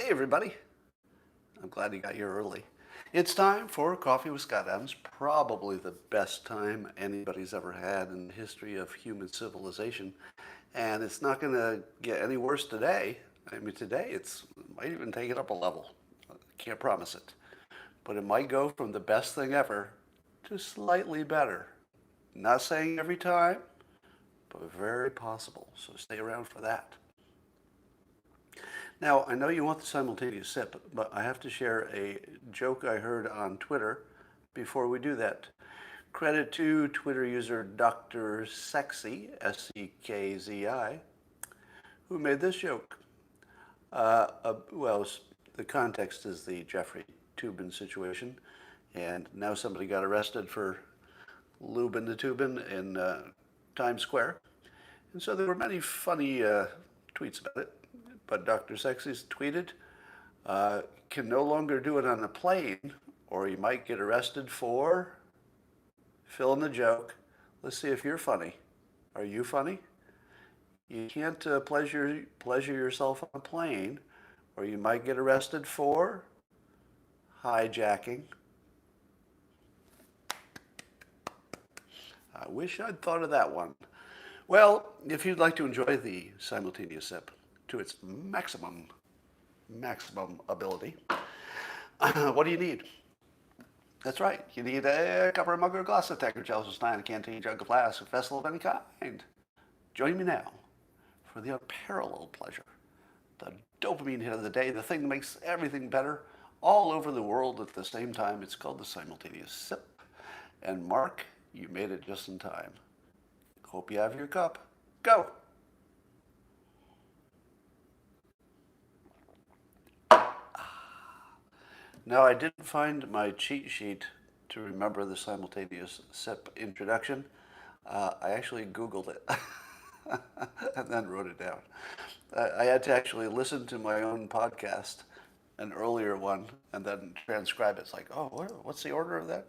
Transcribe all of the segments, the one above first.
Hey, everybody. I'm glad you got here early. It's time for Coffee with Scott Adams, probably the best time anybody's ever had in the history of human civilization. And it's not going to get any worse today. I mean, today it might even take it up a level. Can't promise it. But it might go from the best thing ever to slightly better. Not saying every time, but very possible. So stay around for that. Now, I know you want the simultaneous sip, but I have to share a joke I heard on Twitter before we do that. Credit to Twitter user Dr. Sexy, S-E-K-Z-I, who made this joke. Well, the context is the Jeffrey Toobin situation, and now somebody got arrested for lubing the Toobin in Times Square. And so there were many funny tweets about it. But Dr. Sexy's tweeted, can no longer do it on a plane, or you might get arrested for, fill in the joke. Let's see if you're funny. Are you funny? You can't pleasure yourself on a plane, or you might get arrested for hijacking. I wish I'd thought of that one. Well, if you'd like to enjoy the simultaneous sip to its maximum ability, what do you need? That's right. You need a cup or a mug or a glass of Tecker, chalice, stein, a canteen, jug, a flask, a vessel of any kind. Join me now for the unparalleled pleasure, the dopamine hit of the day, the thing that makes everything better all over the world at the same time. It's called the simultaneous sip. And Mark, you made it just in time. Hope you have your cup. Go. Now, I didn't find my cheat sheet to remember the simultaneous sip introduction. I actually Googled it and then wrote it down. I had to actually listen to my own podcast, an earlier one, and then transcribe it. It's like, oh, what's the order of that?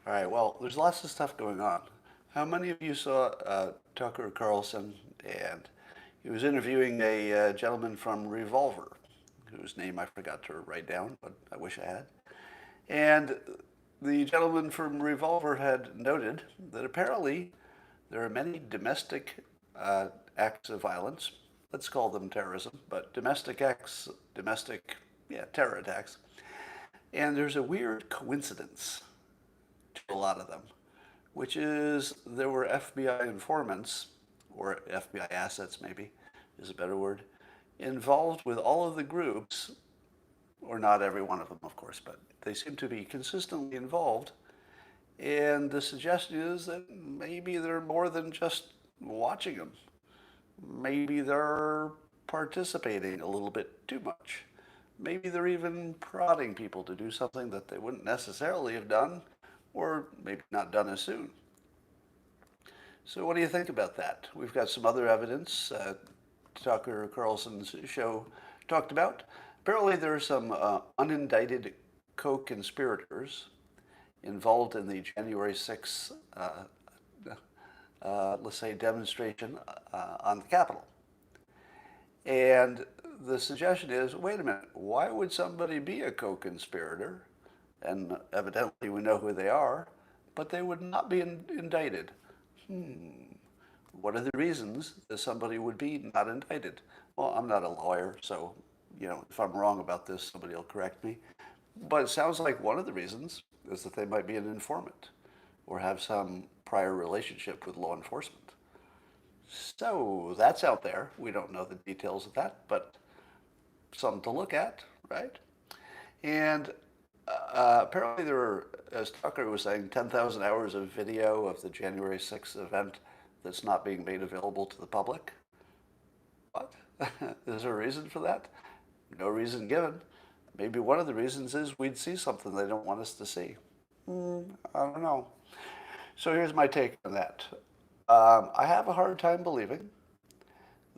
All right, well, there's lots of stuff going on. How many of you saw Tucker Carlson? And he was interviewing a gentleman from Revolver, whose name I forgot to write down, but I wish I had. And the gentleman from Revolver had noted that apparently there are many domestic acts of violence. Let's call them terrorism, but terror attacks. And there's a weird coincidence to a lot of them, which is there were FBI informants, or FBI assets maybe is a better word, involved with all of the groups, or not every one of them, of course, but they seem to be consistently involved. And the suggestion is that maybe they're more than just watching them. Maybe they're participating a little bit too much. Maybe they're even prodding people to do something that they wouldn't necessarily have done, or maybe not done as soon. So what do you think about that? We've got some other evidence Tucker Carlson's show talked about. Apparently there are some unindicted co-conspirators involved in the January 6th, let's say, demonstration on the Capitol. And the suggestion is, wait a minute, why would somebody be a co-conspirator? And evidently we know who they are, but they would not be indicted. What are the reasons that somebody would be not indicted? Well, I'm not a lawyer, so, if I'm wrong about this, somebody will correct me. But it sounds like one of the reasons is that they might be an informant or have some prior relationship with law enforcement. So that's out there. We don't know the details of that, but something to look at, right? And apparently there were, as Tucker was saying, 10,000 hours of video of the January 6th event that's not being made available to the public. What? Is there a reason for that? No reason given. Maybe one of the reasons is we'd see something they don't want us to see. I don't know. So here's my take on that. I have a hard time believing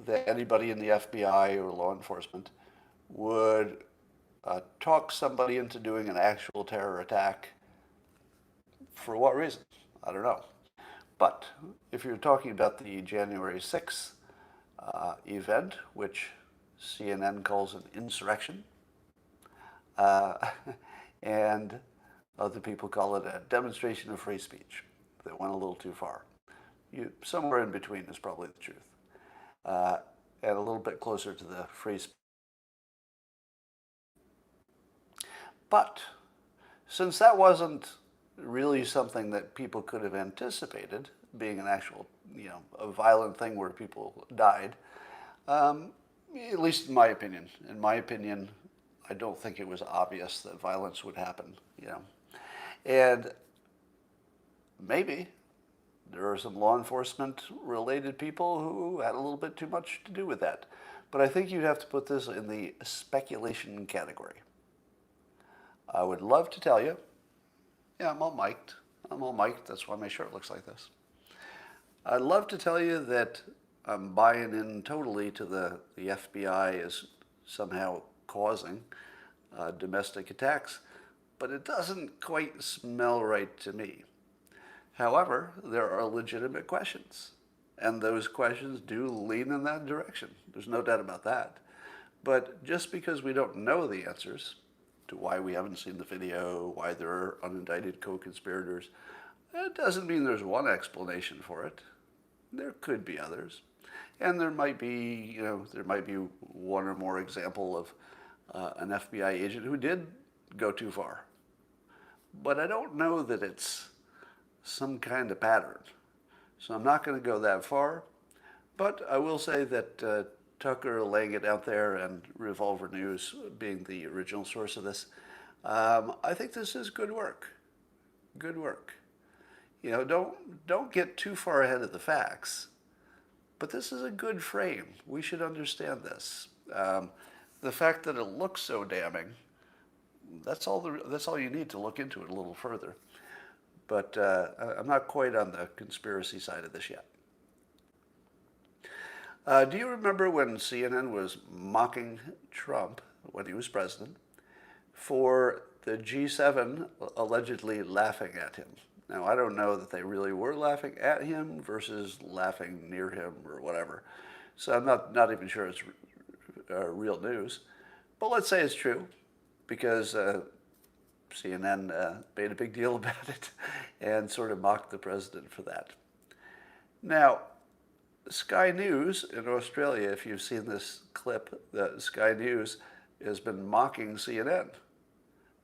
that anybody in the FBI or law enforcement would talk somebody into doing an actual terror attack. For what reason? I don't know. But if you're talking about the January 6th event, which CNN calls an insurrection, uh, and other people call it a demonstration of free speech that went a little too far. Somewhere in between is probably the truth, and a little bit closer to the free speech. But since that wasn't really something that people could have anticipated, being an actual, a violent thing where people died, at least in my opinion. In my opinion, I don't think it was obvious that violence would happen, And maybe there are some law enforcement related people who had a little bit too much to do with that. But I think you'd have to put this in the speculation category. I would love to tell you, yeah, I'm all mic'd. That's why my shirt looks like this. I'd love to tell you that I'm buying in totally to the FBI is somehow causing domestic attacks, but it doesn't quite smell right to me. However, there are legitimate questions, and those questions do lean in that direction. There's no doubt about that. But just because we don't know the answers to why we haven't seen the video, why there are unindicted co-conspirators, it doesn't mean there's one explanation for it. There could be others. And there might be, one or more example of an FBI agent who did go too far. But I don't know that it's some kind of pattern. So I'm not going to go that far. But I will say that Tucker laying it out there and Revolver News being the original source of this, I think this is good work. Good work. Don't get too far ahead of the facts. But this is a good frame. We should understand this. The fact that it looks so damning, that's all you need to look into it a little further. But I'm not quite on the conspiracy side of this yet. Do you remember when CNN was mocking Trump when he was president for the G7 allegedly laughing at him? Now, I don't know that they really were laughing at him versus laughing near him or whatever. So I'm not even sure it's real news. But let's say it's true because CNN made a big deal about it and sort of mocked the president for that. Now, Sky News in Australia, if you've seen this clip, the Sky News has been mocking CNN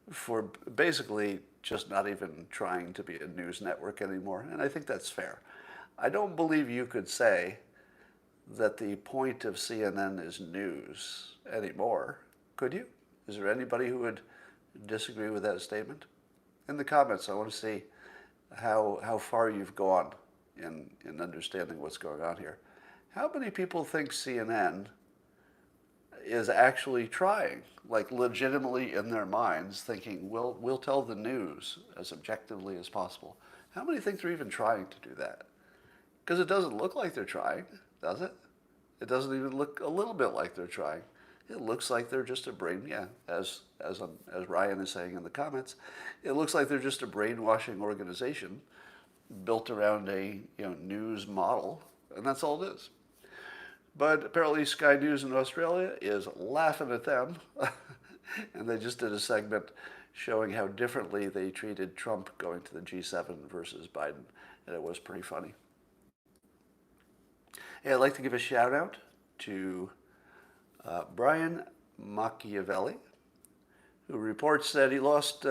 for basically just not even trying to be a news network anymore, and I think that's fair. I don't believe you could say that the point of CNN is news anymore, could you? Is there anybody who would disagree with that statement? In the comments, I want to see how far you've gone in understanding what's going on here. How many people think CNN is actually trying, like legitimately in their minds, thinking, we'll tell the news as objectively as possible? How many think they're even trying to do that? Because it doesn't look like they're trying, does it? It doesn't even look a little bit like they're trying. It looks like they're just a brain, as Ryan is saying in the comments, it looks like they're just a brainwashing organization built around a news model, and that's all it is. But apparently Sky News in Australia is laughing at them, and they just did a segment showing how differently they treated Trump going to the G7 versus Biden, and it was pretty funny. Hey, I'd like to give a shout out to Brian Machiavelli, who reports that he lost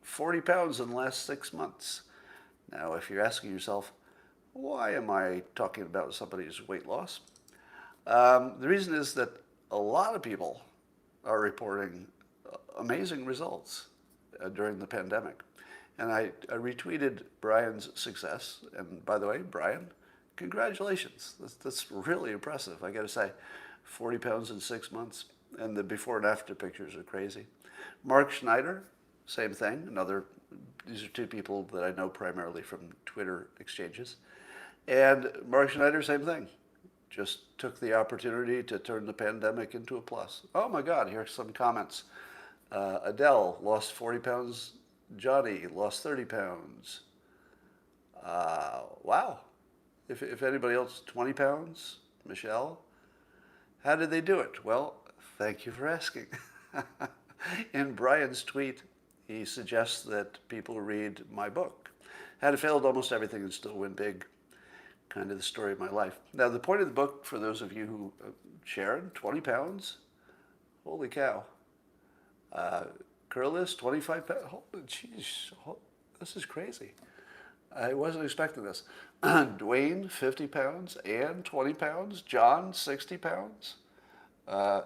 40 pounds in the last 6 months. Now, if you're asking yourself, why am I talking about somebody's weight loss? The reason is that a lot of people are reporting amazing results during the pandemic. And I retweeted Brian's success. And by the way, Brian, congratulations. That's really impressive, I got to say. 40 pounds in 6 months. And the before and after pictures are crazy. Mark Schneider, same thing. These are two people that I know primarily from Twitter exchanges. And Mark Schneider, same thing. Just took the opportunity to turn the pandemic into a plus. Oh my God, here's some comments. Adele lost 40 pounds. Johnny lost 30 pounds. Wow. If anybody else, 20 pounds? Michelle? How did they do it? Well, Thank you for asking. In Brian's tweet, he suggests that people read my book. Had failed almost everything and still win big. Kind of the story of my life. Now, the point of the book, for those of you who, Sharon, 20 pounds? Holy cow. Curlis, 25 pounds? Holy jeez, this is crazy. I wasn't expecting this. Dwayne, 50 pounds and 20 pounds. John, 60 pounds.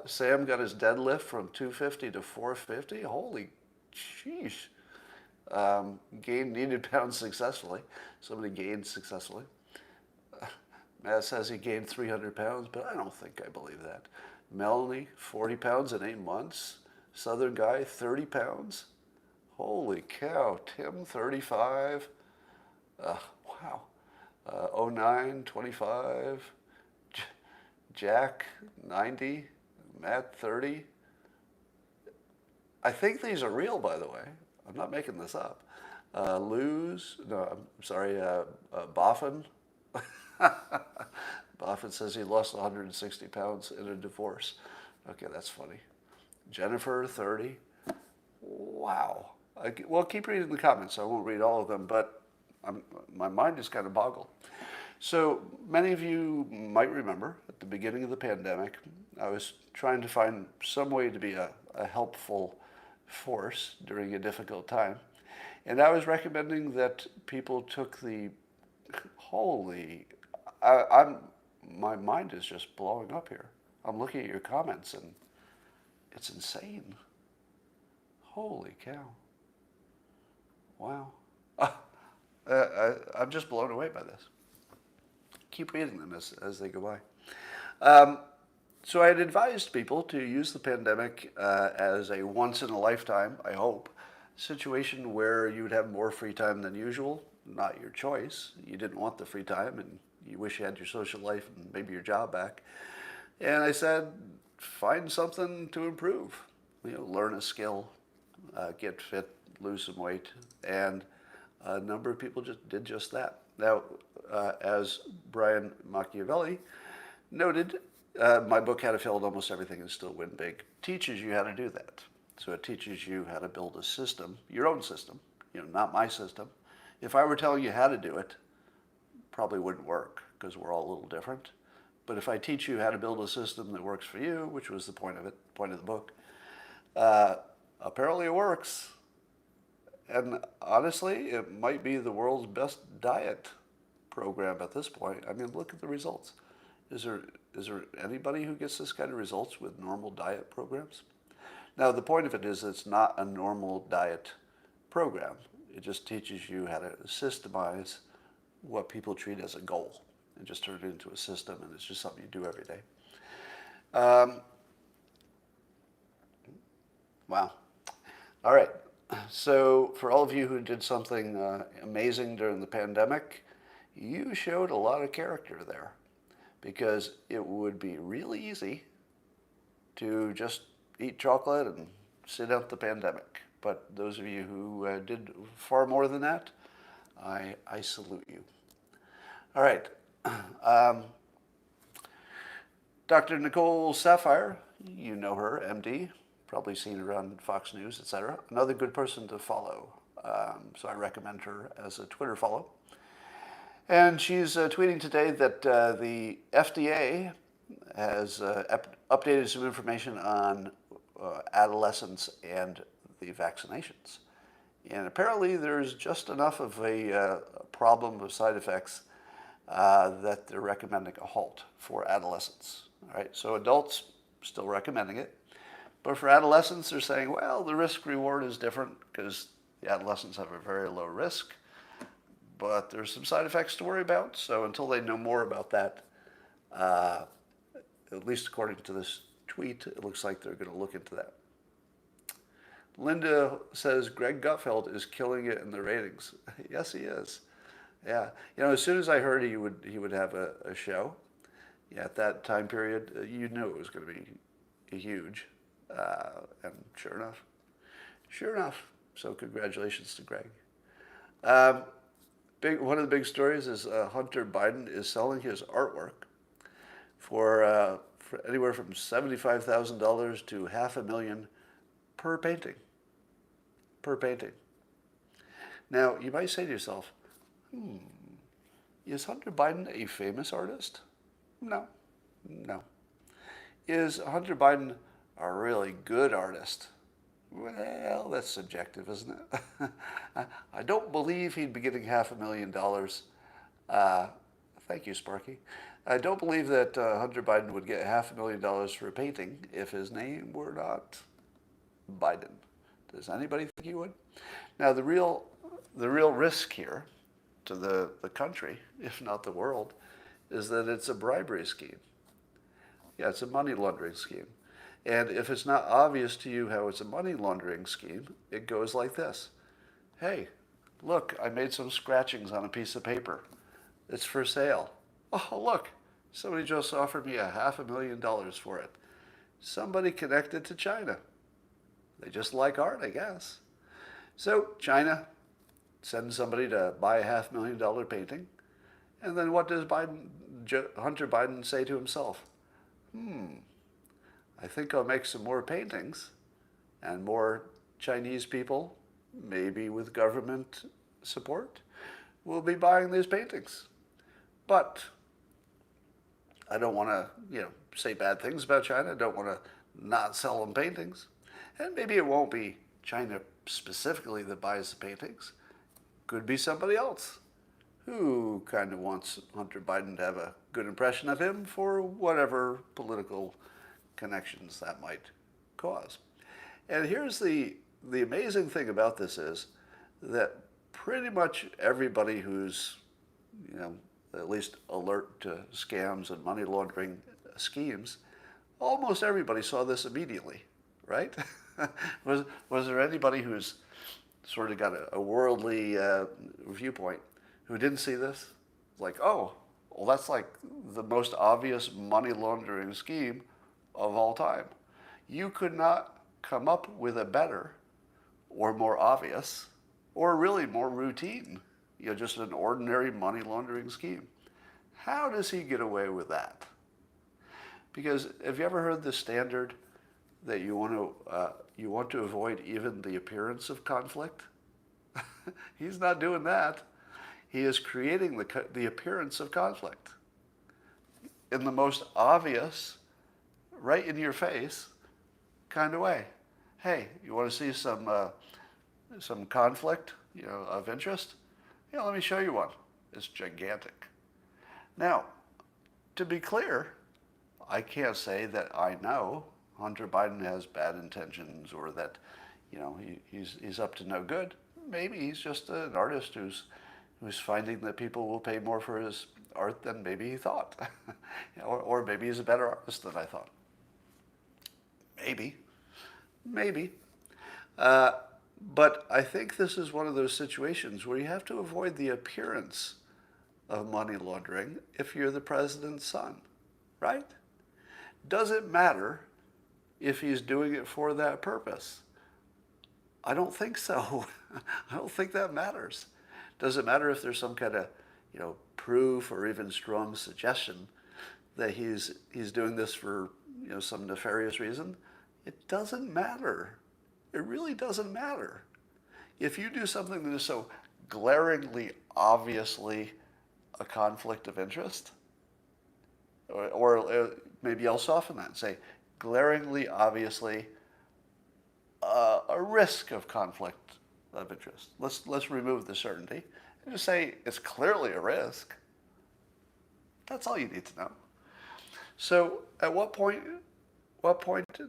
Sam got his deadlift from 250 to 450. Holy sheesh. Gained needed pounds successfully. Somebody gained successfully. Matt says he gained 300 pounds, but I don't think I believe that. Melanie, 40 pounds in 8 months. Southern guy, 30 pounds. Holy cow. Tim, 35. Wow. 09, 25. Jack, 90. Matt, 30. I think these are real, by the way. I'm not making this up. Boffin. Boffin says he lost 160 pounds in a divorce. Okay, that's funny. Jennifer, 30. Wow. Well, keep reading the comments. I won't read all of them, but my mind is kind of boggled. So many of you might remember at the beginning of the pandemic, I was trying to find some way to be a helpful force during a difficult time. And I was recommending that people took the, my mind is just blowing up here. I'm looking at your comments and it's insane. Holy cow. Wow. I'm just blown away by this. Keep reading them as they go by. So I had advised people to use the pandemic as a once-in-a-lifetime, I hope, situation where you would have more free time than usual. Not your choice. You didn't want the free time and you wish you had your social life and maybe your job back. And I said, find something to improve. Learn a skill, get fit, lose some weight. And a number of people just did just that. Now, as Brian Machiavelli noted, my book, How to Fail at Almost Everything and Still Win Big, teaches you how to do that. So it teaches you how to build a system, your own system, not my system. If I were telling you how to do it, probably wouldn't work because we're all a little different. But if I teach you how to build a system that works for you, which was the point of the book, apparently it works. And honestly, it might be the world's best diet program at this point. I mean, look at the results. Is there anybody who gets this kind of results with normal diet programs? Now, the point of it is it's not a normal diet program. It just teaches you how to systemize what people treat as a goal and just turn it into a system, and it's just something you do every day. Wow. All right. So for all of you who did something amazing during the pandemic, you showed a lot of character there, because it would be really easy to just eat chocolate and sit out the pandemic. But those of you who did far more than that, I salute you. All right. Dr. Nicole Saphier, you know her, MD, probably seen her on Fox News, etc. Another good person to follow. So I recommend her as a Twitter follow. And she's tweeting today that the FDA has updated some information on adolescents and the vaccinations. And apparently there's just enough of a problem of side effects that they're recommending a halt for adolescents. All right, so adults still recommending it. But for adolescents, they're saying, well, the risk reward is different because the adolescents have a very low risk. But there's some side effects to worry about. So until they know more about that, at least according to this tweet, it looks like they're going to look into that. Linda says Greg Gutfeld is killing it in the ratings. Yes, he is. Yeah. As soon as I heard he would have a show, at that time period, you knew it was going to be huge. And sure enough. So congratulations to Greg. One of the big stories is Hunter Biden is selling his artwork for anywhere from $75,000 to $500,000 per painting. Per painting. Now, you might say to yourself, is Hunter Biden a famous artist? No. No. Is Hunter Biden a really good artist? Well, that's subjective, isn't it? I don't believe he'd be getting $500,000. Thank you, Sparky. I don't believe that Hunter Biden would get $500,000 for a painting if his name were not Biden. Does anybody think he would? Now, the real risk here to the country, if not the world, is that it's a bribery scheme. Yeah, it's a money laundering scheme. And if it's not obvious to you how it's a money laundering scheme, it goes like this. Hey, look, I made some scratchings on a piece of paper. It's for sale. Oh, look, somebody just offered me $500,000 for it. Somebody connected to China. They just like art, I guess. So China sends somebody to buy a $500,000 painting. And then what does Hunter Biden say to himself? I think I'll make some more paintings, and more Chinese people, maybe with government support, will be buying these paintings. But I don't want to, say bad things about China. I don't want to not sell them paintings. And maybe it won't be China specifically that buys the paintings. Could be somebody else who kind of wants Hunter Biden to have a good impression of him for whatever political connections that might cause. And here's the amazing thing about this is that pretty much everybody who's, at least alert to scams and money laundering schemes, almost everybody saw this immediately, right? Was there anybody who's sort of got a worldly viewpoint who didn't see this? Like, oh, well, that's like the most obvious money laundering scheme of all time. You could not come up with a better or more obvious or really more routine, just an ordinary money laundering scheme. How does he get away with that? Because have you ever heard the standard that you want to avoid even the appearance of conflict? He's not doing that. He is creating the appearance of conflict in the most obvious, right in your face kind of way. Hey, you want to see some conflict, of interest? Let me show you one. It's gigantic. Now, to be clear, I can't say that I know Hunter Biden has bad intentions or that, he's up to no good. Maybe he's just an artist who's finding that people will pay more for his art than maybe he thought. or maybe he's a better artist than I thought. Maybe. But I think this is one of those situations where you have to avoid the appearance of money laundering if you're the president's son, right? Does it matter if he's doing it for that purpose? I don't think so. I don't think that matters. Does it matter if there's some kind of, proof or even strong suggestion that he's doing this for, some nefarious reason? It doesn't matter. It really doesn't matter. If you do something that is so glaringly, obviously a conflict of interest, or maybe I'll soften that and say glaringly, obviously a risk of conflict of interest. Let's remove the certainty and just say it's clearly a risk. That's all you need to know. So at what point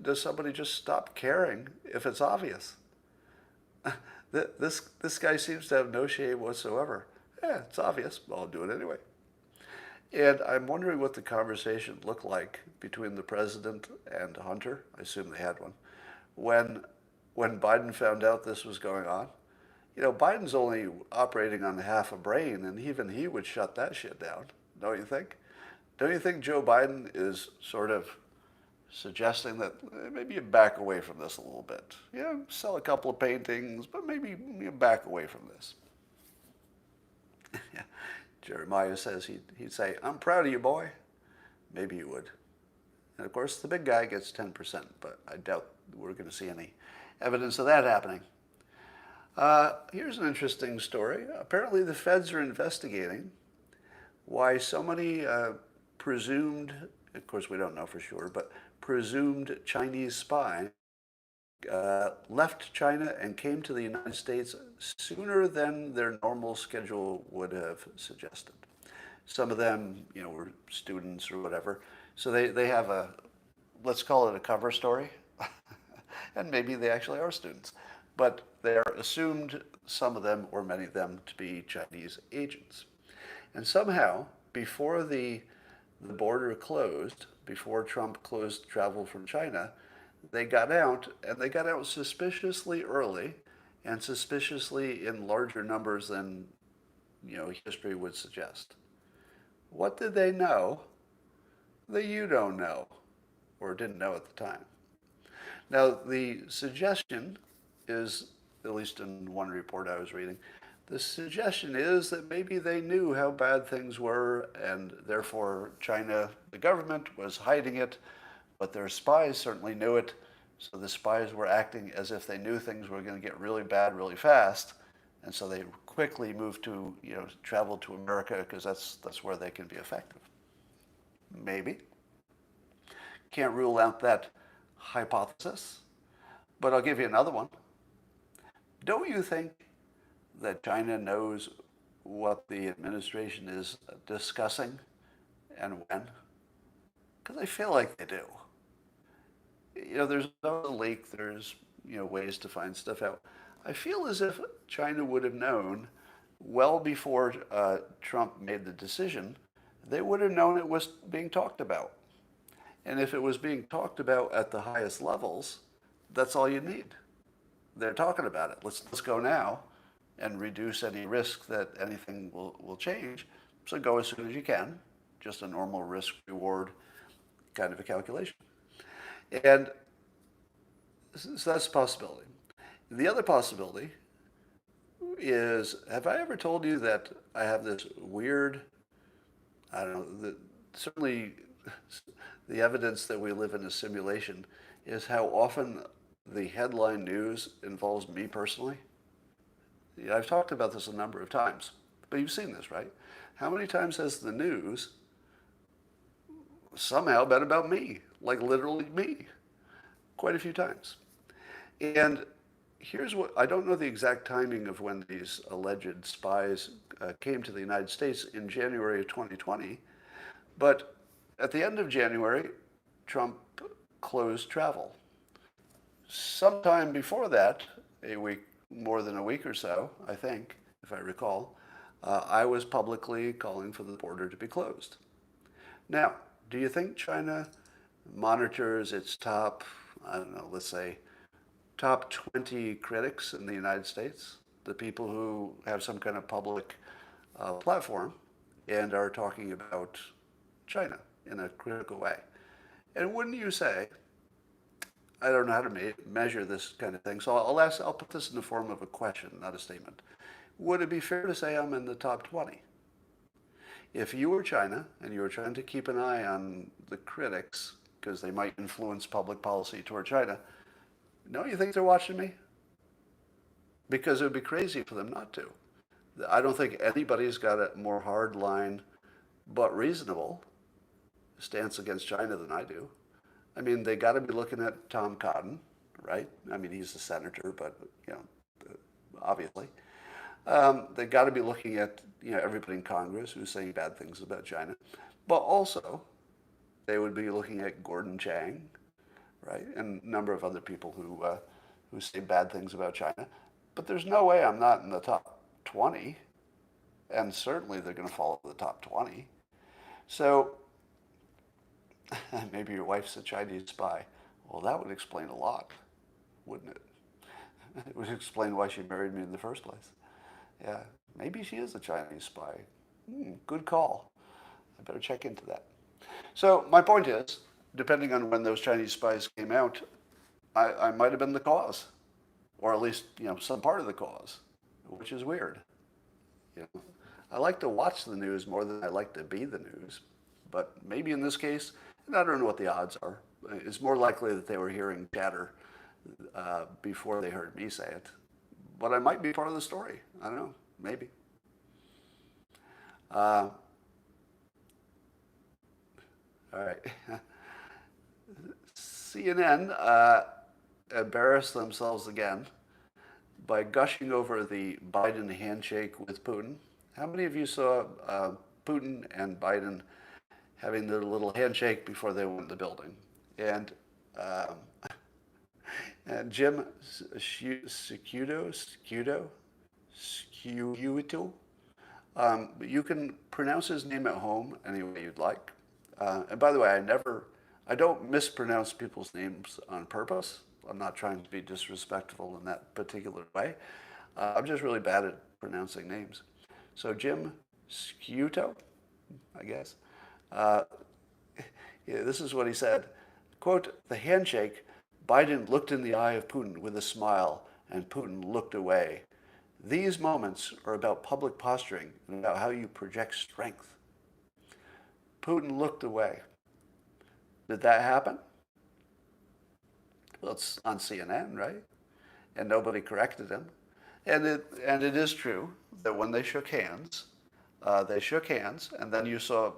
does somebody just stop caring if it's obvious? This guy seems to have no shame whatsoever. Yeah, it's obvious. Well, I'll do it anyway. And I'm wondering what the conversation looked like between the president and Hunter. I assume they had one. When Biden found out this was going on. Biden's only operating on half a brain, and even he would shut that shit down, don't you think? Don't you think Joe Biden is sort of suggesting that maybe you back away from this a little bit? Sell a couple of paintings, but maybe you back away from this. Jeremiah says he'd say, I'm proud of you, boy. Maybe he would. And of course, the big guy gets 10%, but I doubt we're going to see any evidence of that happening. Here's an interesting story. Apparently, the feds are investigating why so many presumed, of course, we don't know for sure, but presumed Chinese spies left China and came to the United States sooner than their normal schedule would have suggested. Some of them, were students or whatever. So they have a, let's call it a cover story. And maybe they actually are students. But they are assumed, some of them or many of them, to be Chinese agents. And somehow, before the border closed, before Trump closed travel from China, they got out, and they got out suspiciously early and suspiciously in larger numbers than, history would suggest. What did they know that you don't know or didn't know at the time? Now, the suggestion is, at least in one report I was reading, the suggestion is that maybe they knew how bad things were, and therefore China, the government, was hiding it, but their spies certainly knew it. So the spies were acting as if they knew things were going to get really bad really fast, and so they quickly moved to, travel to America because that's where they can be effective. Maybe. Can't rule out that hypothesis, but I'll give you another one. Don't you think that China knows what the administration is discussing and when? Because I feel like they do. There's no leak, there's, ways to find stuff out. I feel as if China would have known well before Trump made the decision. They would have known it was being talked about. And if it was being talked about at the highest levels, that's all you need. They're talking about it. Let's go now and reduce any risk that anything will change. So go as soon as you can. Just a normal risk reward kind of a calculation. And so that's a possibility. The other possibility is, have I ever told you that I have this weird, I don't know, certainly the evidence that we live in a simulation is how often the headline news involves me personally? I've talked about this a number of times, but you've seen this, right? How many times has the news somehow been about me, like literally me? Quite a few times. And here's what, I don't know the exact timing of when these alleged spies came to the United States in January of 2020, but at the end of January, Trump closed travel. Sometime before that, more than a week or so, I think, if I recall, I was publicly calling for the border to be closed. Now, do you think China monitors its top, I don't know, let's say, top 20 critics in the United States, the people who have some kind of public platform and are talking about China in a critical way? And wouldn't you say, I don't know how to measure this kind of thing, so I'll put this in the form of a question, not a statement. Would it be fair to say I'm in the top 20? If you were China and you were trying to keep an eye on the critics because they might influence public policy toward China, don't you think they're watching me? Because it would be crazy for them not to. I don't think anybody's got a more hard line but reasonable stance against China than I do. I mean, they got to be looking at Tom Cotton, right? I mean, he's a senator, but, obviously. They got to be looking at, everybody in Congress who's saying bad things about China. But also, they would be looking at Gordon Chang, right? And a number of other people who say bad things about China. But there's no way I'm not in the top 20. And certainly they're going to follow the top 20. So maybe your wife's a Chinese spy. Well, that would explain a lot, wouldn't it? It would explain why she married me in the first place. Yeah, maybe she is a Chinese spy. Good call. I better check into that. So my point is, depending on when those Chinese spies came out, I might have been the cause, or at least some part of the cause, which is weird. I like to watch the news more than I like to be the news, but maybe in this case, And I don't know what the odds are. It's more likely that they were hearing chatter before they heard me say it. But I might be part of the story. I don't know. Maybe. All right. CNN embarrassed themselves again by gushing over the Biden handshake with Putin. How many of you saw Putin and Biden having their little handshake before they went in the building? And and Jim Sciutto, you can pronounce his name at home any way you'd like. And by the way, I don't mispronounce people's names on purpose. I'm not trying to be disrespectful in that particular way. I'm just really bad at pronouncing names. So Jim Sciutto, I guess. Yeah, this is what he said. Quote, the handshake, Biden looked in the eye of Putin with a smile, and Putin looked away. These moments are about public posturing and about how you project strength. Putin looked away. Did that happen? Well, it's on CNN, right? And nobody corrected him. And it is true that when they shook hands, and then you saw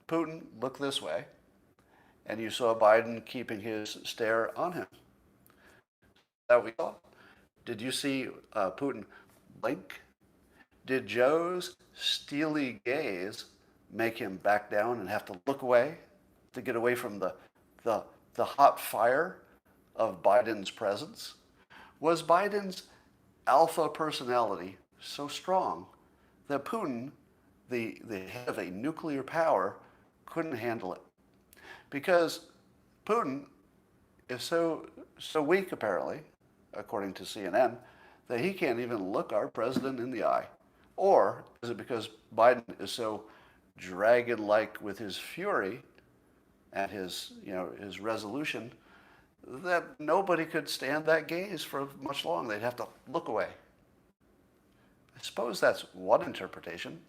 Putin look this way, and you saw Biden keeping his stare on him. That we saw. Did you see Putin blink? Did Joe's steely gaze make him back down and have to look away to get away from the hot fire of Biden's presence? Was Biden's alpha personality so strong that Putin, the head of a nuclear power, couldn't handle it? Because Putin is so weak, apparently, according to CNN, that he can't even look our president in the eye. Or is it because Biden is so dragon-like with his fury and his resolution that nobody could stand that gaze for much long? They'd have to look away. I suppose that's one interpretation.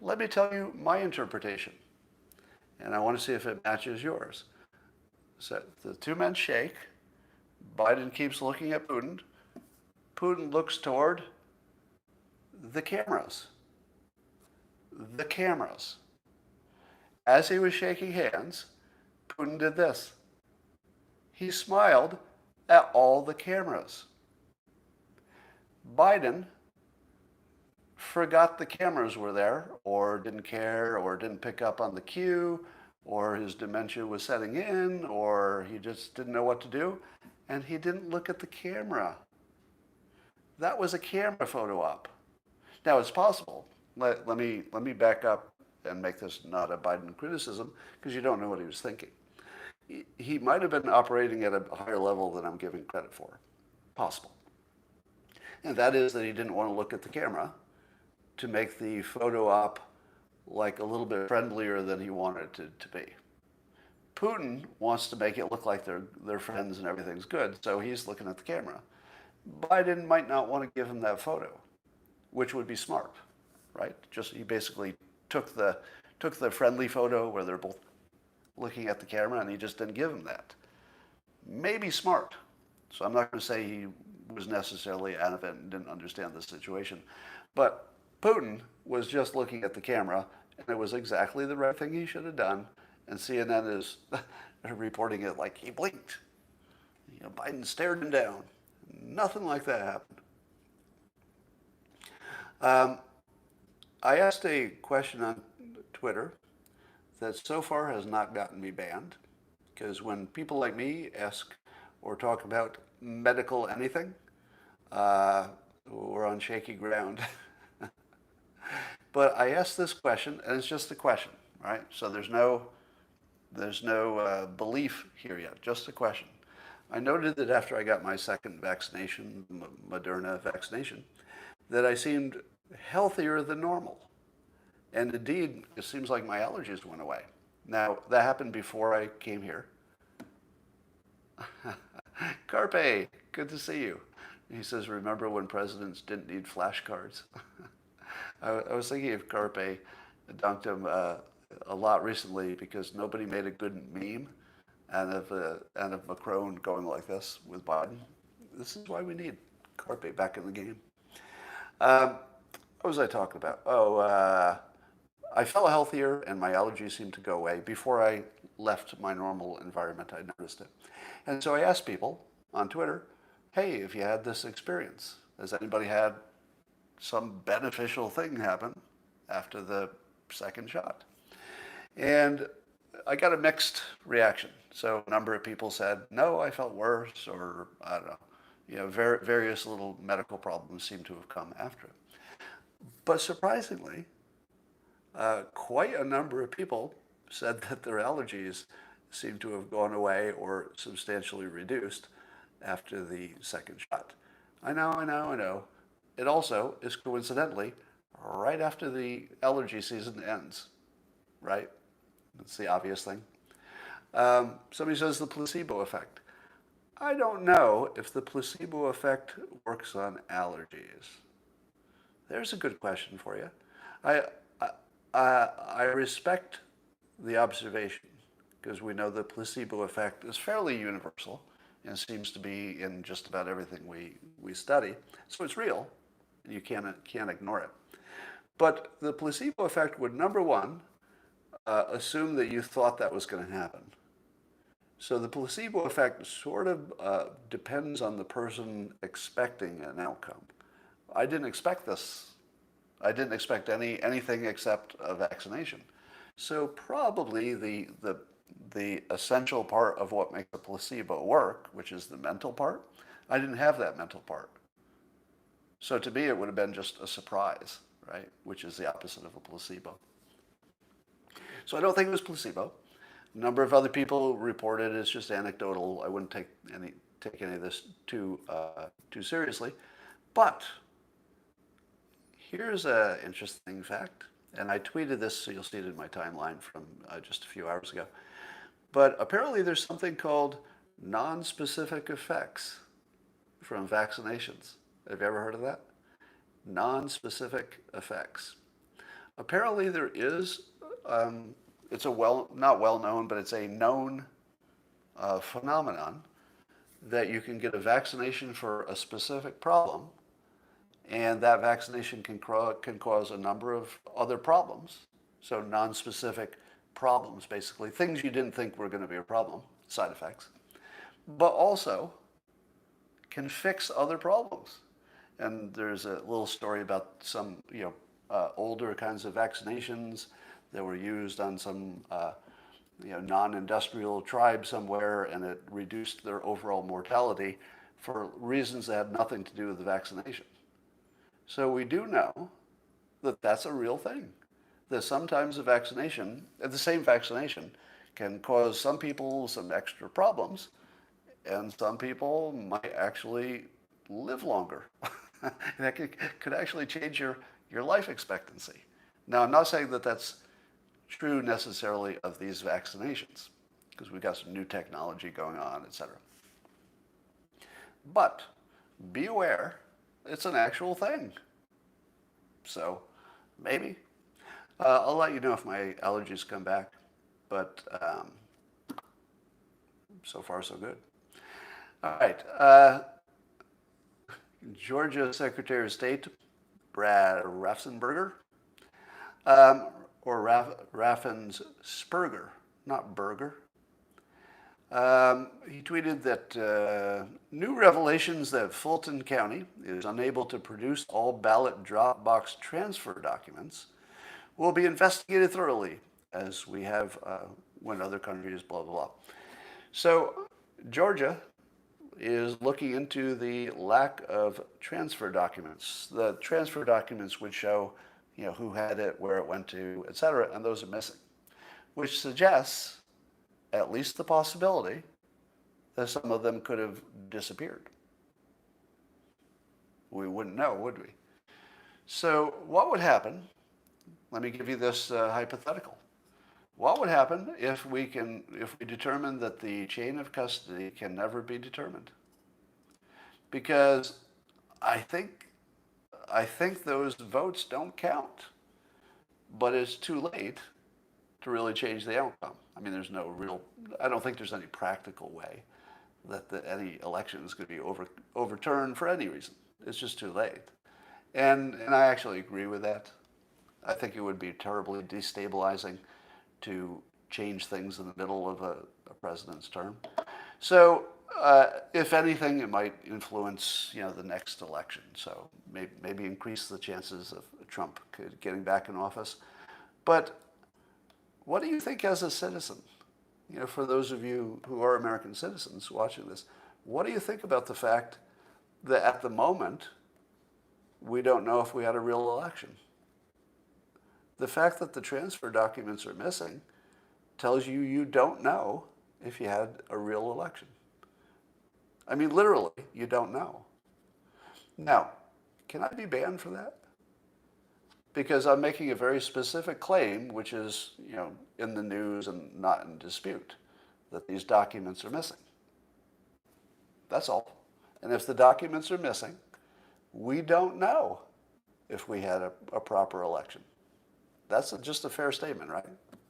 Let me tell you my interpretation, and I want to see if it matches yours. So the two men shake. Biden keeps looking at Putin. Putin looks toward the cameras. The cameras. As he was shaking hands, Putin did this. He smiled at all the cameras. Biden forgot the cameras were there, or didn't care, or didn't pick up on the cue, or his dementia was setting in, or he just didn't know what to do, and he didn't look at the camera. That was a camera photo op. Now, it's possible. Let me back up and make this not a Biden criticism, because you don't know what he was thinking. He might have been operating at a higher level than I'm giving credit for. Possible. And that is that he didn't want to look at the camera to make the photo op like a little bit friendlier than he wanted it to be. Putin wants to make it look like they're friends and everything's good, so he's looking at the camera. Biden might not want to give him that photo, which would be smart, right? Just he basically took the friendly photo where they're both looking at the camera, and he just didn't give him that. Maybe smart. So I'm not going to say he was necessarily out of it and didn't understand the situation. But Putin was just looking at the camera, and it was exactly the right thing he should have done. And CNN is reporting it like he blinked. Biden stared him down. Nothing like that happened. I asked a question on Twitter that so far has not gotten me banned, because when people like me ask or talk about medical anything, we're on shaky ground. But I asked this question, and it's just a question, right? So there's no belief here yet, just a question. I noted that after I got my second vaccination, Moderna vaccination, that I seemed healthier than normal. And indeed, it seems like my allergies went away. Now, that happened before I came here. Carpe, good to see you. He says, remember when presidents didn't need flashcards? I was thinking if Carpe dunked him a lot recently because nobody made a good meme and of Macron going like this with Biden. This is why we need Carpe back in the game. What was I talking about? I felt healthier and my allergies seemed to go away. Before I left my normal environment, I noticed it. And so I asked people on Twitter, hey, if you had this experience, has anybody had some beneficial thing happen after the second shot? And I got a mixed reaction. So a number of people said, no, I felt worse, or I don't know. Various little medical problems seem to have come after it. But surprisingly, quite a number of people said that their allergies seem to have gone away or substantially reduced after the second shot. I know. It also is coincidentally right after the allergy season ends, right? That's the obvious thing. Somebody says the placebo effect. I don't know if the placebo effect works on allergies. There's a good question for you. I respect the observation because we know the placebo effect is fairly universal and seems to be in just about everything we study. So it's real. You can't ignore it. But the placebo effect would, number one, assume that you thought that was going to happen. So the placebo effect sort of depends on the person expecting an outcome. I didn't expect this. I didn't expect anything except a vaccination. So probably the essential part of what makes a placebo work, which is the mental part, I didn't have that mental part. So to me, it would have been just a surprise, right? Which is the opposite of a placebo. So I don't think it was placebo. A number of other people reported it's just anecdotal. I wouldn't take any of this too seriously. But here's an interesting fact, and I tweeted this, so you'll see it in my timeline from just a few hours ago. But apparently there's something called non-specific effects from vaccinations. Have you ever heard of that? Non-specific effects. Apparently there is, it's a not well known, but it's a known phenomenon that you can get a vaccination for a specific problem, and that vaccination can cause a number of other problems. So non-specific problems, basically, things you didn't think were going to be a problem, side effects, but also can fix other problems. And there's a little story about some, older kinds of vaccinations that were used on some, non-industrial tribe somewhere, and it reduced their overall mortality for reasons that had nothing to do with the vaccination. So we do know that that's a real thing. That sometimes the same vaccination, can cause some people some extra problems, and some people might actually live longer. That could actually change your life expectancy. Now, I'm not saying that that's true necessarily of these vaccinations, because we've got some new technology going on, et cetera. But be aware, it's an actual thing. So maybe. I'll let you know if my allergies come back, but so far so good. All right. Georgia Secretary of State Brad Raffensperger, or Raffensperger, not Burger. He tweeted that new revelations that Fulton County is unable to produce all ballot drop box transfer documents will be investigated thoroughly, as we have when other countries, blah, blah, blah. So Georgia is looking into the lack of transfer documents. The transfer documents would show, who had it, where it went to, et cetera, and those are missing, which suggests at least the possibility that some of them could have disappeared. We wouldn't know, would we? So what would happen? Let me give you this hypothetical. What would happen if we determine that the chain of custody can never be determined? Because I think those votes don't count, but it's too late to really change the outcome. I mean, I don't think there's any practical way that any election is going to be overturned for any reason. It's just too late. And I actually agree with that. I think it would be terribly destabilizing to change things in the middle of a president's term. So, if anything, it might influence, the next election. So maybe increase the chances of Trump getting back in office. But what do you think as a citizen? For those of you who are American citizens watching this, what do you think about the fact that at the moment, we don't know if we had a real election? The fact that the transfer documents are missing tells you you don't know if you had a real election. I mean, literally, you don't know. Now, can I be banned for that? Because I'm making a very specific claim, which is, in the news and not in dispute, that these documents are missing. That's all. And if the documents are missing, we don't know if we had a proper election. That's just a fair statement, right?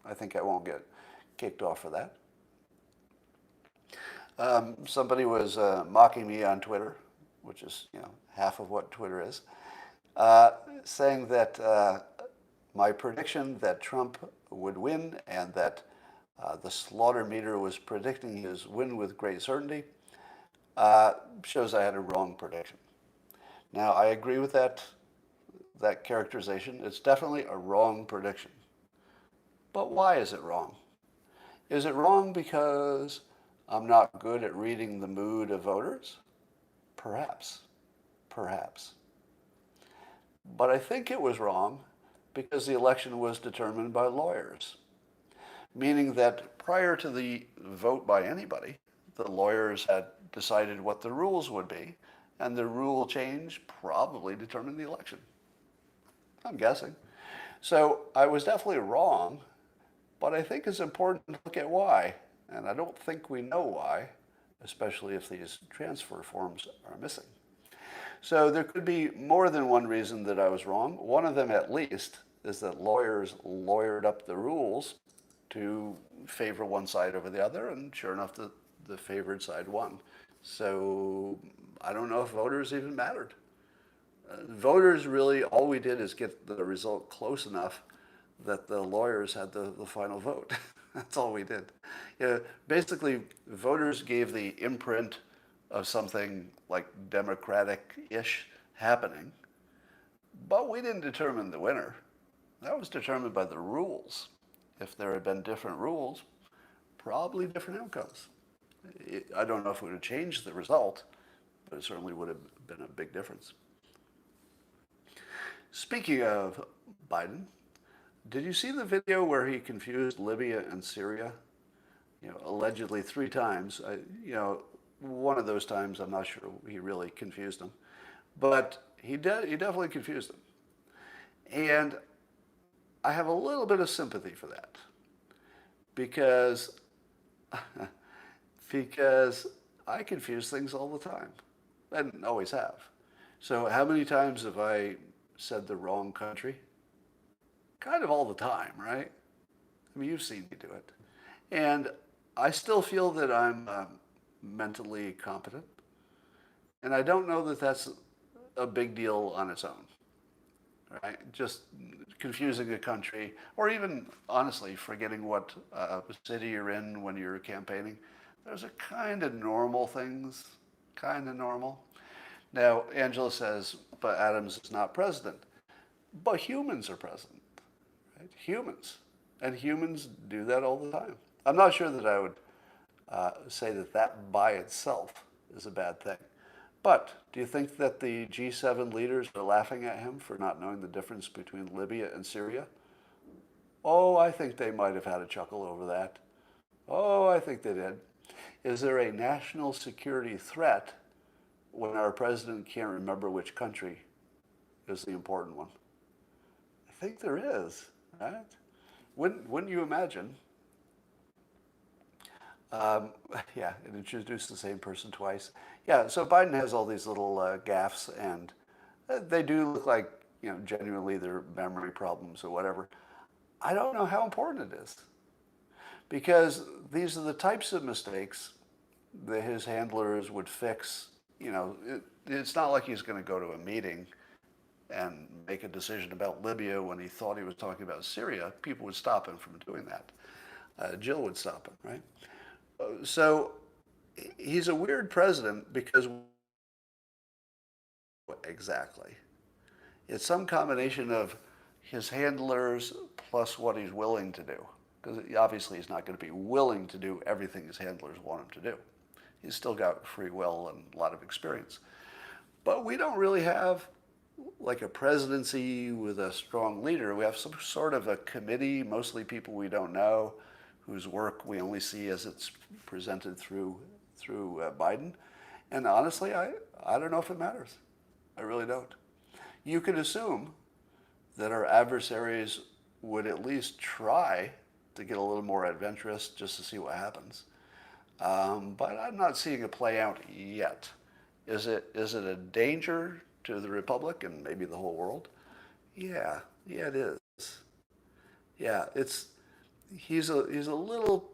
I think I won't get kicked off for that. Somebody was mocking me on Twitter, which is, half of what Twitter is, saying that my prediction that Trump would win and that the slaughter meter was predicting his win with great certainty shows I had a wrong prediction. Now, I agree with that characterization. It's definitely a wrong prediction. But why is it wrong? Is it wrong because I'm not good at reading the mood of voters? Perhaps. Perhaps. But I think it was wrong because the election was determined by lawyers, meaning that prior to the vote by anybody, the lawyers had decided what the rules would be, and the rule change probably determined the election. I'm guessing. So I was definitely wrong, but I think it's important to look at why. And I don't think we know why, especially if these transfer forms are missing. So there could be more than one reason that I was wrong. One of them, at least, is that lawyers lawyered up the rules to favor one side over the other, and sure enough, the favored side won. So I don't know if voters even mattered. Voters really, all we did is get the result close enough that the lawyers had the final vote. That's all we did. Basically, voters gave the imprint of something like democratic-ish happening, but we didn't determine the winner. That was determined by the rules. If there had been different rules, probably different outcomes. I don't know if it would have changed the result, but it certainly would have been a big difference. Speaking of Biden, did you see the video where he confused Libya and Syria? Allegedly 3 times. One of those times, I'm not sure he really confused them, but he definitely confused them. And I have a little bit of sympathy for that because I confuse things all the time and always have. So how many times have I said the wrong country? Kind of all the time, right? I mean, you've seen me do it. And I still feel that I'm mentally competent. And I don't know that that's a big deal on its own, right? Just confusing a country, or even, honestly, forgetting what city you're in when you're campaigning. Those are kind of normal things, kind of normal. Now, Angela says, but Adams is not president. But humans are president. Humans. And humans do that all the time. I'm not sure that I would say that by itself is a bad thing. But do you think that the G7 leaders are laughing at him for not knowing the difference between Libya and Syria? Oh, I think they might have had a chuckle over that. Oh, I think they did. Is there a national security threat when our president can't remember which country is the important one? I think there is. Right? Wouldn't you imagine? Yeah, it introduced the same person twice. Yeah, so Biden has all these little gaffes, and they do look like, genuinely their memory problems or whatever. I don't know how important it is, because these are the types of mistakes that his handlers would fix. It's not like he's going to go to a meeting and make a decision about Libya when he thought he was talking about Syria. People would stop him from doing that. Jill would stop him, right? So he's a weird president because exactly. It's some combination of his handlers plus what he's willing to do. Because obviously he's not going to be willing to do everything his handlers want him to do. He's still got free will and a lot of experience. But we don't really have like a presidency with a strong leader. We have some sort of a committee, mostly people we don't know, whose work we only see as it's presented through Biden. And honestly, I don't know if it matters. I really don't. You could assume that our adversaries would at least try to get a little more adventurous just to see what happens. But I'm not seeing it play out yet. Is it a danger to the Republic and maybe the whole world? Yeah, it is. Yeah, he's a little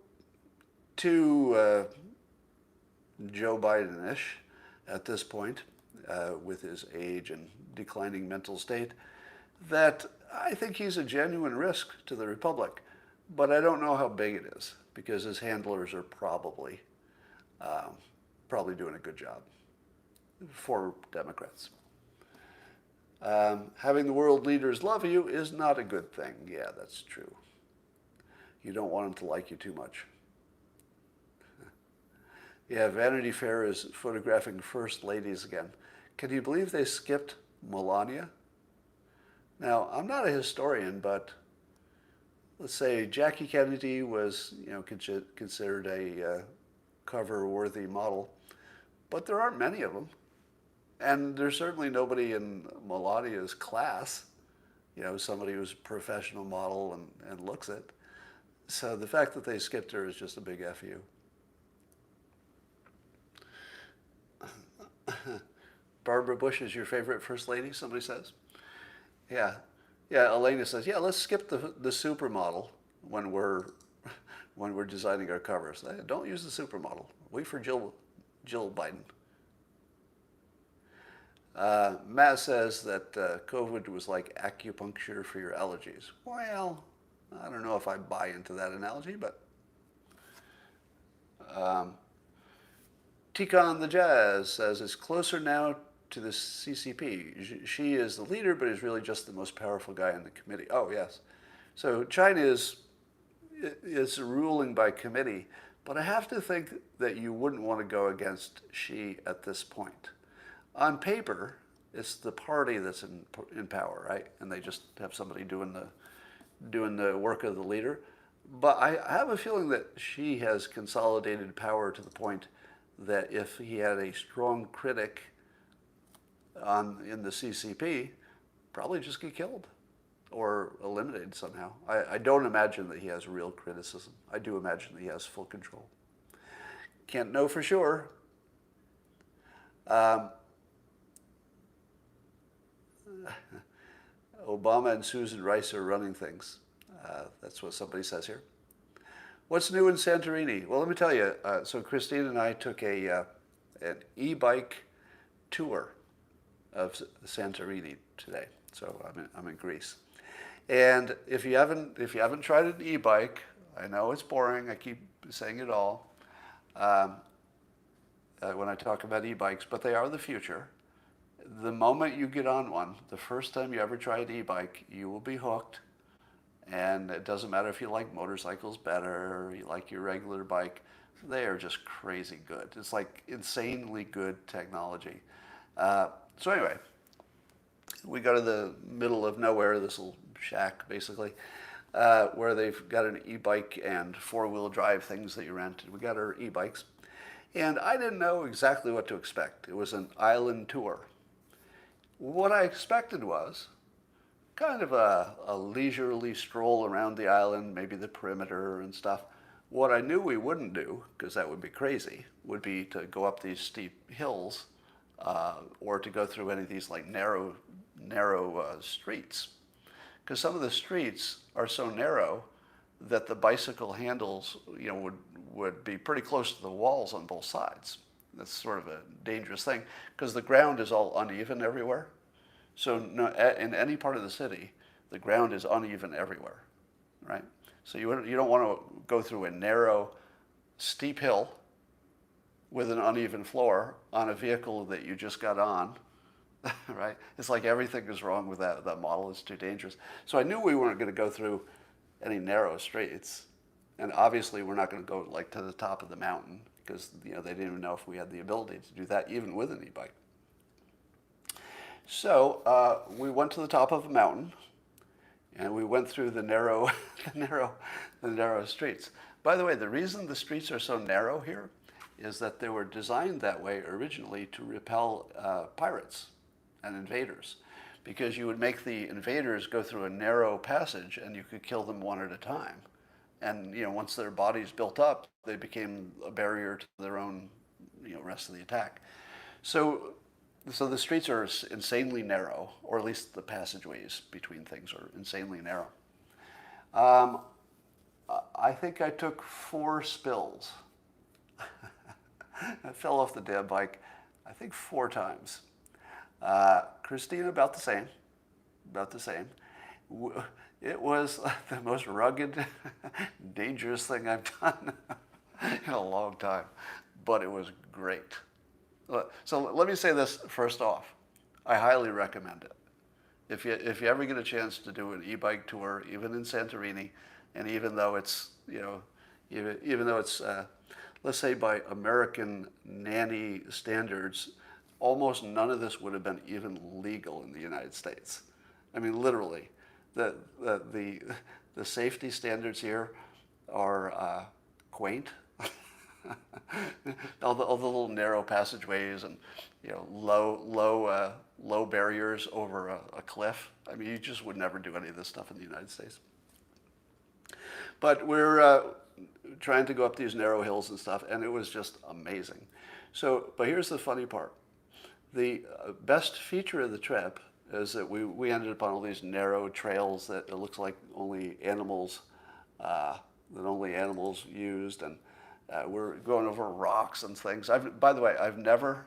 too Joe Biden-ish at this point, with his age and declining mental state, that I think he's a genuine risk to the Republic. But I don't know how big it is, because his handlers are probably doing a good job for Democrats. Having the world leaders love you is not a good thing. Yeah, that's true. You don't want them to like you too much. Yeah, Vanity Fair is photographing first ladies again. Can you believe they skipped Melania? Now, I'm not a historian, but let's say Jackie Kennedy was, considered a cover-worthy model, but there aren't many of them. And there's certainly nobody in Melania's class, somebody who's a professional model and looks it. So the fact that they skipped her is just a big FU. Barbara Bush is your favorite first lady, somebody says. Yeah. Yeah, Elena says, yeah, let's skip the supermodel when we're designing our covers. Don't use the supermodel. Wait for Jill Biden. Matt says that COVID was like acupuncture for your allergies. Well, I don't know if I buy into that analogy, but Ticon the Jazz says it's closer now to the CCP. She is the leader, but is really just the most powerful guy in the committee. Oh, yes. So China is ruling by committee, but I have to think that you wouldn't want to go against Xi at this point. On paper, it's the party that's in power, right? And they just have somebody doing the work of the leader. But I have a feeling that Xi has consolidated power to the point that if he had a strong critic in the CCP, probably just get killed or eliminated somehow. I don't imagine that he has real criticism. I do imagine that he has full control. Can't know for sure. Obama and Susan Rice are running things. That's what somebody says here. What's new in Santorini? Well, let me tell you. So Christine and I took an e-bike tour of Santorini today. So I'm in Greece, and if you haven't tried an e-bike, I know it's boring. I keep saying it all when I talk about e-bikes, but they are the future. The moment you get on one, the first time you ever try an e-bike, you will be hooked. And it doesn't matter if you like motorcycles better or you like your regular bike. They are just crazy good. It's like insanely good technology. So anyway, we go to the middle of nowhere, this little shack basically, where they've got an e-bike and four-wheel drive things that you rent. We got our e-bikes. And I didn't know exactly what to expect. It was an island tour. What I expected was kind of a leisurely stroll around the island, maybe the perimeter and stuff. What I knew we wouldn't do, because that would be crazy, would be to go up these steep hills or to go through any of these like narrow streets. because some of the streets are so narrow that the bicycle handles, would be pretty close to the walls on both sides. That's sort of a dangerous thing because the ground is all uneven everywhere. So no, in any part of the city, the ground is uneven everywhere, right? So you don't want to go through a narrow, steep hill with an uneven floor on a vehicle that you just got on, right? It's like everything is wrong with that model. It's too dangerous. So I knew we weren't going to go through any narrow streets, and obviously we're not going to go like to the top of the mountain because they didn't even know if we had the ability to do that even with an e-bike. So we went to the top of a mountain, and we went through the narrow, the narrow streets. By the way, the reason the streets are so narrow here is that they were designed that way originally to repel pirates and invaders, because you would make the invaders go through a narrow passage, and you could kill them one at a time. And once their bodies built up, they became a barrier to their own, rest of the attack. So the streets are insanely narrow, or at least the passageways between things are insanely narrow. I think I took 4 spills. I fell off the damn bike, I think 4 times. Christina, about the same. It was the most rugged, dangerous thing I've done in a long time, but it was great. So let me say this first off. I highly recommend it. If you ever get a chance to do an e-bike tour, even in Santorini, and even though it's, even though it's, let's say by American nanny standards, almost none of this would have been even legal in the United States. I mean, literally, the safety standards here are quaint. all the little narrow passageways and low barriers over a cliff. I mean, you just would never do any of this stuff in the United States. But we're trying to go up these narrow hills and stuff, and it was just amazing. So, but here's the funny part. The best feature of the trip is that we ended up on all these narrow trails that it looks like only animals used, and we're going over rocks and things. By the way, I've never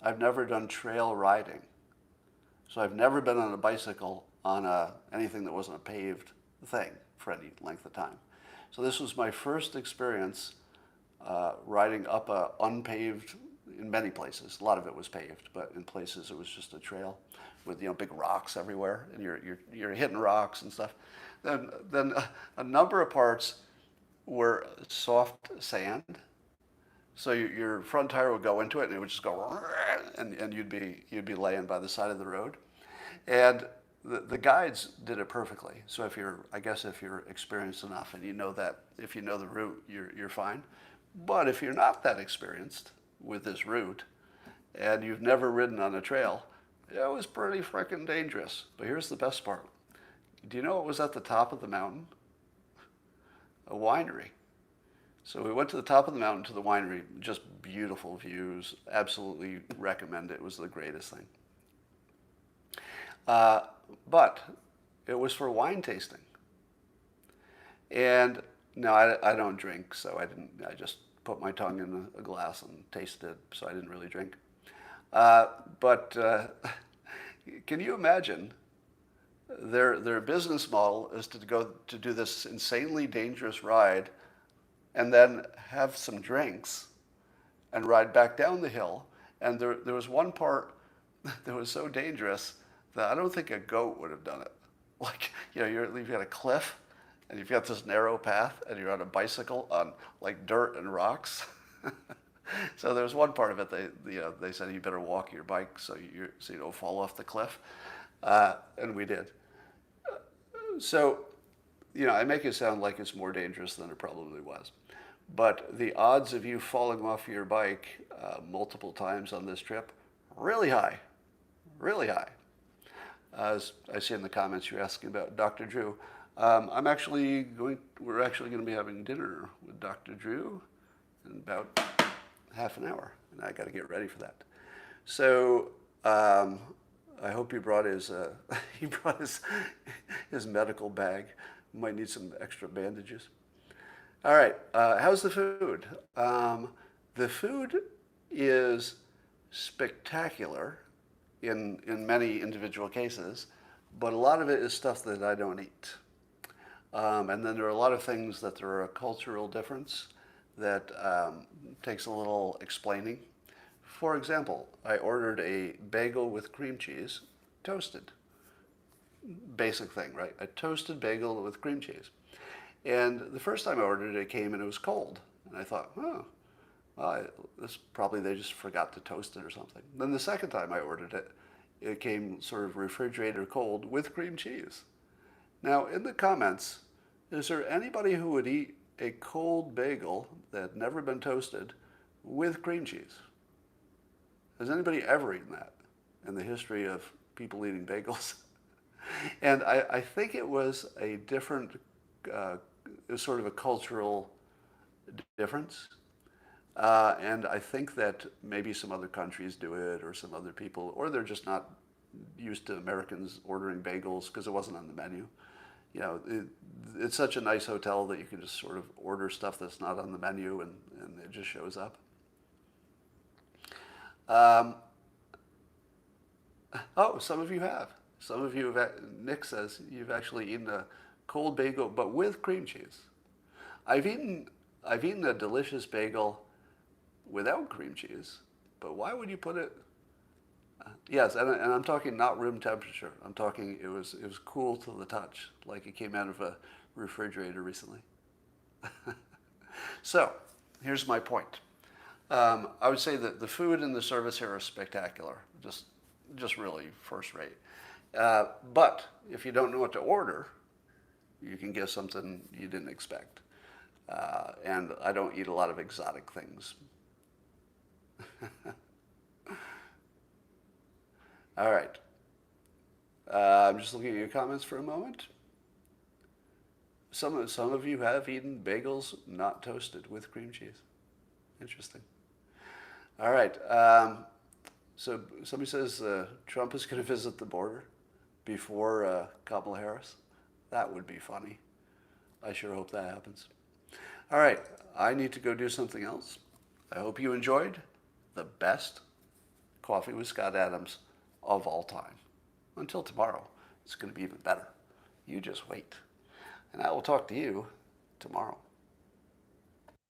done trail riding, so I've never been on a bicycle on anything that wasn't a paved thing for any length of time. So this was my first experience riding up a unpaved. In many places, a lot of it was paved, but in places it was just a trail with big rocks everywhere, and you're hitting rocks and stuff. Then a number of parts were soft sand, so your front tire would go into it, and it would just go, and you'd be laying by the side of the road, and the guides did it perfectly. So if you're experienced enough and if you know the route, you're fine. But if you're not that experienced with this route, and you've never ridden on a trail, it was pretty frickin' dangerous. But here's the best part. Do you know what was at the top of the mountain? A winery. So we went to the top of the mountain to the winery, just beautiful views, absolutely recommend it. It was the greatest thing. But it was for wine tasting. And no, I don't drink, so I just put my tongue in a glass and tasted it, so I didn't really drink. But can you imagine their business model is to go to do this insanely dangerous ride and then have some drinks and ride back down the hill. And there was one part that was so dangerous that I don't think a goat would have done it. Like, you've got a cliff, and you've got this narrow path, and you're on a bicycle on like dirt and rocks. So there's one part of it they said you better walk your bike so you don't fall off the cliff, and we did. So, I make it sound like it's more dangerous than it probably was, but the odds of you falling off your bike multiple times on this trip, really high, really high. As I see in the comments, you're asking about Dr. Drew. We're actually going to be having dinner with Dr. Drew in about half an hour, and I got to get ready for that. So I hope he brought his he brought his medical bag. Might need some extra bandages. All right, how's the food? The food is spectacular in many individual cases, but a lot of it is stuff that I don't eat. And then there are a lot of things that there are a cultural difference that takes a little explaining. For example, I ordered a bagel with cream cheese, toasted. Basic thing, right? A toasted bagel with cream cheese. And the first time I ordered it, it came and it was cold. And I thought, oh, well, this probably they just forgot to toast it or something. Then the second time I ordered it, it came sort of refrigerator cold with cream cheese. Now, in the comments, is there anybody who would eat a cold bagel that had never been toasted with cream cheese? Has anybody ever eaten that in the history of people eating bagels? And I think it was a different, sort of a cultural difference. And I think that maybe some other countries do it, or some other people, or they're just not used to Americans ordering bagels because it wasn't on the menu. You know, it's such a nice hotel that you can just sort of order stuff that's not on the menu, and it just shows up. Oh, some of you have. Some of you have, Nick says, you've actually eaten a cold bagel, but with cream cheese. I've eaten a delicious bagel without cream cheese, but why would you put it? Yes, and I'm talking not room temperature. I'm talking it was cool to the touch, like it came out of a refrigerator recently. So, here's my point. I would say that the food and the service here are spectacular, just really first rate. But if you don't know what to order, you can get something you didn't expect. And I don't eat a lot of exotic things. All right. I'm just looking at your comments for a moment. Some of you have eaten bagels not toasted with cream cheese. Interesting. All right. So somebody says Trump is going to visit the border before Kamala Harris. That would be funny. I sure hope that happens. All right. I need to go do something else. I hope you enjoyed the best Coffee with Scott Adams of all time. Until tomorrow, it's going to be even better. You just wait. And I will talk to you tomorrow.